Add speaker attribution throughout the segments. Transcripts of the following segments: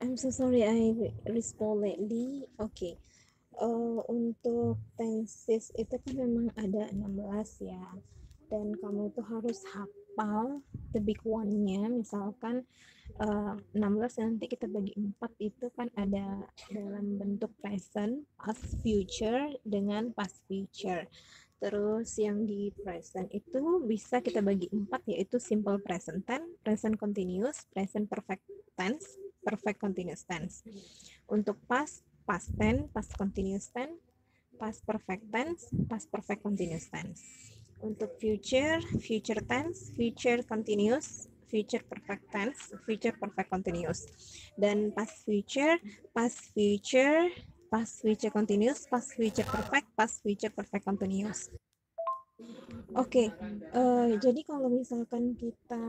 Speaker 1: I'm so sorry I respond lately. Oke. Untuk tenses itu kan memang ada 16 ya. Dan kamu itu harus hafal the big one-nya. Misalkan 16 nanti kita bagi 4 itu kan ada dalam bentuk present, past future dengan past future. Terus yang di present itu bisa kita bagi 4 yaitu simple present tense, present continuous, present perfect tense, perfect continuous tense. Untuk past, past tense, past continuous tense, past perfect tense, past perfect continuous tense. Untuk future, future tense, future continuous, future perfect tense, future perfect continuous. Dan past future, past future, past future continuous, past future perfect, past future perfect continuous. Oke, jadi kalau misalkan kita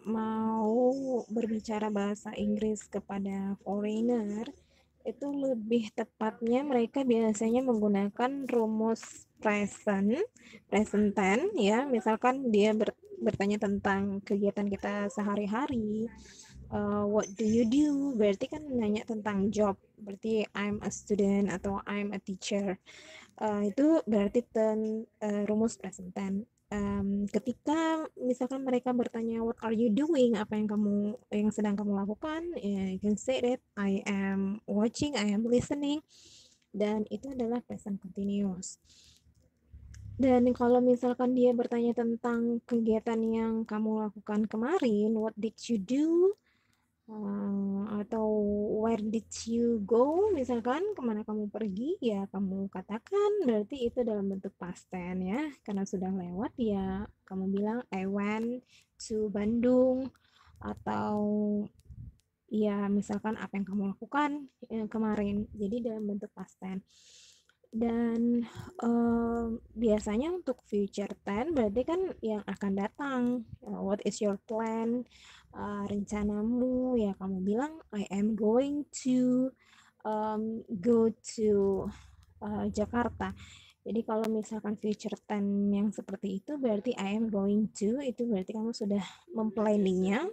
Speaker 1: mau berbicara bahasa Inggris kepada foreigner, itu lebih tepatnya mereka biasanya menggunakan rumus present tense ya. Misalkan dia bertanya tentang kegiatan kita sehari-hari, what do you do? Berarti kan nanya tentang job. Berarti I'm a student atau I'm a teacher. Itu berarti rumus present tense. Ketika misalkan mereka bertanya what are you doing, apa yang sedang kamu lakukan, you can say that I am watching, I am listening, dan itu adalah present continuous. Dan kalau misalkan dia bertanya tentang kegiatan yang kamu lakukan kemarin, what did you do? Atau where did you go, misalkan kemana kamu pergi, ya kamu katakan berarti itu dalam bentuk past tense ya, karena sudah lewat ya kamu bilang I went to Bandung, atau ya misalkan apa yang kamu lakukan kemarin, jadi dalam bentuk past tense. Dan biasanya untuk future tense berarti kan yang akan datang, what is your plan, rencanamu, ya kamu bilang I am going to go to Jakarta. Jadi kalau misalkan future tense yang seperti itu berarti I am going to, itu berarti kamu sudah memplanningnya.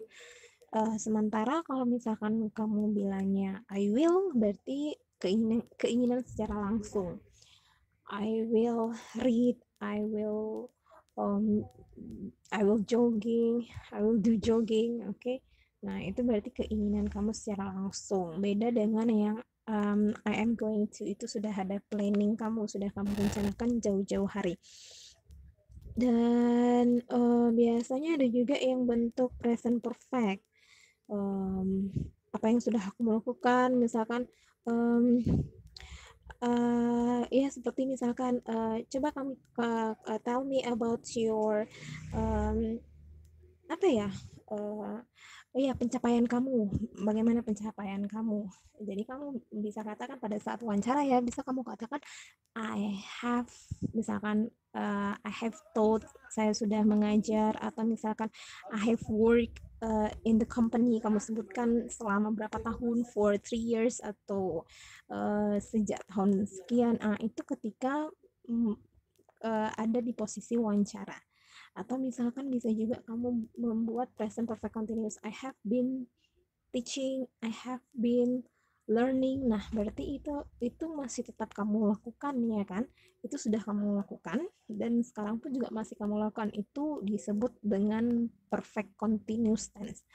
Speaker 1: Sementara kalau misalkan kamu bilangnya I will, berarti keinginan secara langsung. I will read, um, I will jogging, I will do jogging, oke. Okay? Nah, itu berarti keinginan kamu secara langsung. Beda dengan yang I am going to, itu sudah ada planning kamu, sudah kamu rencanakan jauh-jauh hari. Dan biasanya ada juga yang bentuk present perfect. Apa yang sudah aku lakukan, misalkan ya seperti misalkan coba kamu tell me about your apa ya, ya pencapaian kamu, bagaimana pencapaian kamu. Jadi kamu bisa katakan pada saat wawancara ya, bisa kamu katakan I have, misalkan I have taught, saya sudah mengajar, atau misalkan I have work in the company, kamu sebutkan selama berapa tahun, for 3 years, atau sejak tahun sekian. Itu ketika ada di posisi wawancara. Atau misalkan bisa juga kamu membuat present perfect continuous, I have been teaching, I have been learning. Nah, berarti itu masih tetap kamu lakukan ya kan? Itu sudah kamu lakukan dan sekarang pun juga masih kamu lakukan. Itu disebut dengan perfect continuous tense.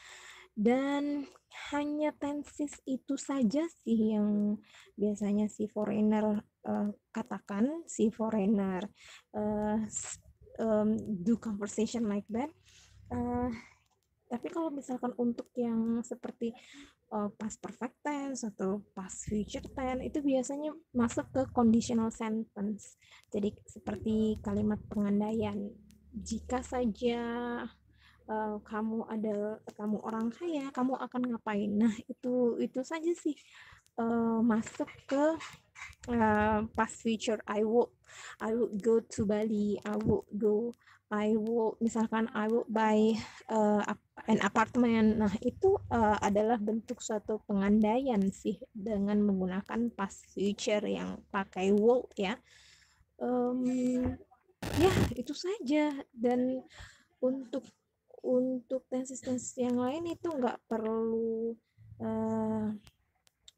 Speaker 1: Dan hanya tenses itu saja sih yang biasanya si foreigner katakan, si foreigner uh, do conversation like that. Uh, tapi kalau misalkan untuk yang seperti past perfect tense atau past future tense, itu biasanya masuk ke conditional sentence. Jadi seperti kalimat pengandaian. Jika saja kamu orang kaya, kamu akan ngapain? Nah, itu saja sih masuk ke past future. I would go to Bali, misalkan I would buy an apartment. Nah, itu adalah bentuk suatu pengandaian sih dengan menggunakan past future yang pakai would ya. Ya, itu saja. Dan untuk tenses-tenses yang lain itu nggak perlu uh,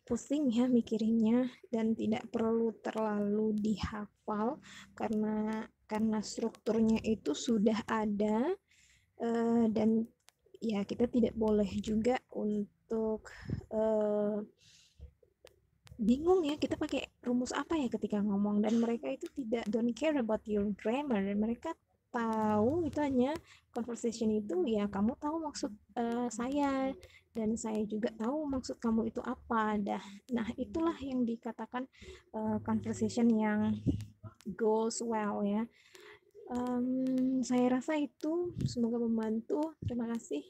Speaker 1: pusing ya mikirinnya, dan tidak perlu terlalu dihafal karena strukturnya itu sudah ada, dan ya kita tidak boleh juga untuk bingung ya kita pakai rumus apa ya ketika ngomong, dan mereka itu tidak don't care about your grammar, dan mereka tahu itu hanya conversation itu ya kamu tahu maksud saya, dan saya juga tahu maksud kamu itu apa dah. Nah itulah yang dikatakan conversation yang goes well ya. Saya rasa itu semoga membantu. Terima kasih.